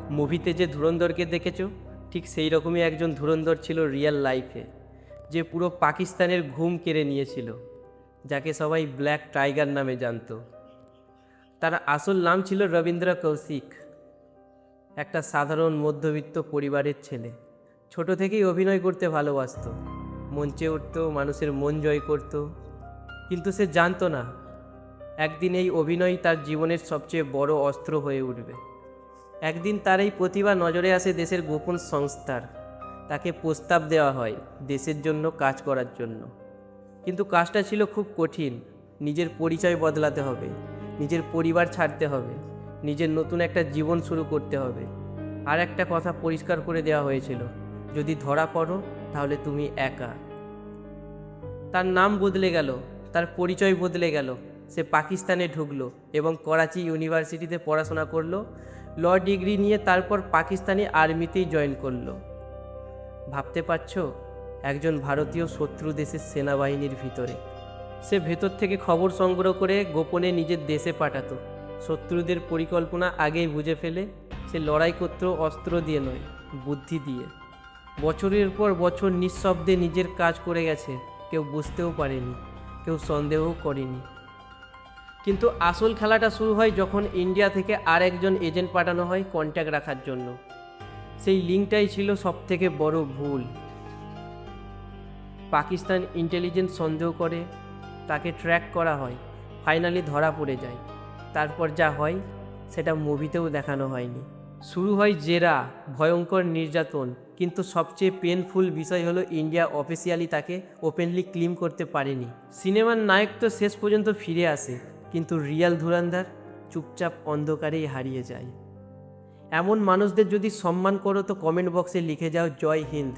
মুভিতে যে ধুরন্ধরকে দেখেছো, ঠিক সেই রকমই একজন ধুরন্ধর ছিল রিয়েল লাইফে, যে পুরো পাকিস্তানের ঘুম কেড়ে নিয়েছিল, যাকে সবাই ব্ল্যাক টাইগার নামে জানতো। তার আসল নাম ছিল রবীন্দ্র কৌশিক। একটা সাধারণ মধ্যবিত্ত পরিবারের ছেলে, ছোট থেকেই অভিনয় করতে ভালোবাসতো, মঞ্চে উঠতো, মানুষের মন জয় করত। কিন্তু সে জানতো না, একদিন এই অভিনয় তার জীবনের সবচেয়ে বড় অস্ত্র হয়ে উঠবে। একদিন তার এই প্রতিভা নজরে আসে দেশের গোপন সংস্থার। তাকে প্রস্তাব দেওয়া হয় দেশের জন্য কাজ করার জন্য। কিন্তু কাজটা ছিল খুব কঠিন। নিজের পরিচয় বদলাতে হবে, নিজের পরিবার ছাড়তে হবে, নিজের নতুন একটা জীবন শুরু করতে হবে। আর একটা কথা পরিষ্কার করে দেওয়া হয়েছিল, যদি ধরা পড়ো তাহলে তুমি একা। তার নাম বদলে গেল, তার পরিচয় বদলে গেল। সে পাকিস্তানে ঢুকলো এবং করাচি ইউনিভার্সিটিতে পড়াশোনা করলো। ল ডিগ্রি নিয়ে তারপর পাকিস্তানি আর্মিতেই জয়েন করলো। ভাবতে পারছো, একজন ভারতীয় শত্রু দেশের সেনাবাহিনীর ভিতরে। সে ভেতর থেকে খবর সংগ্রহ করে গোপনে নিজের দেশে পাঠাতো। শত্রুদের পরিকল্পনা আগেই বুঝে ফেলে সে লড়াই করত অস্ত্র দিয়ে নয়, বুদ্ধি দিয়ে। বছরের পর বছর নিঃশব্দে নিজের কাজ করে গেছে। কেউ বুঝতেও পারেনি, কেউ সন্দেহও করেনি। কিন্তু আসল খেলাটা শুরু হয় যখন ইন্ডিয়া থেকে আর একজন এজেন্ট পাঠানো হয় কন্ট্যাক্ট রাখার জন্য। সেই লিঙ্কটাই ছিল সবথেকে বড় ভুল। পাকিস্তান ইন্টেলিজেন্স সন্দেহ করে, তাকে ট্র্যাক করা হয়, ফাইনালি ধরা পড়ে যায়। তারপর যা হয় সেটা মুভিতেও দেখানো হয়নি। শুরু হয় জেরা, ভয়ঙ্কর নির্যাতন। কিন্তু সবচেয়ে পেনফুল বিষয় হলো ইন্ডিয়া অফিসিয়ালি তাকে ওপেনলি ক্লেম করতে পারেনি। সিনেমার নায়ক তো শেষ পর্যন্ত ফিরে আসে, কিন্তু রিয়াল ধুরন্ধর চুপচাপ অন্ধকারেই হারিয়ে যায়। এমন মানুষদের যদি সম্মান করো তো কমেন্ট বক্সে লিখে যাও জয় হিন্দ।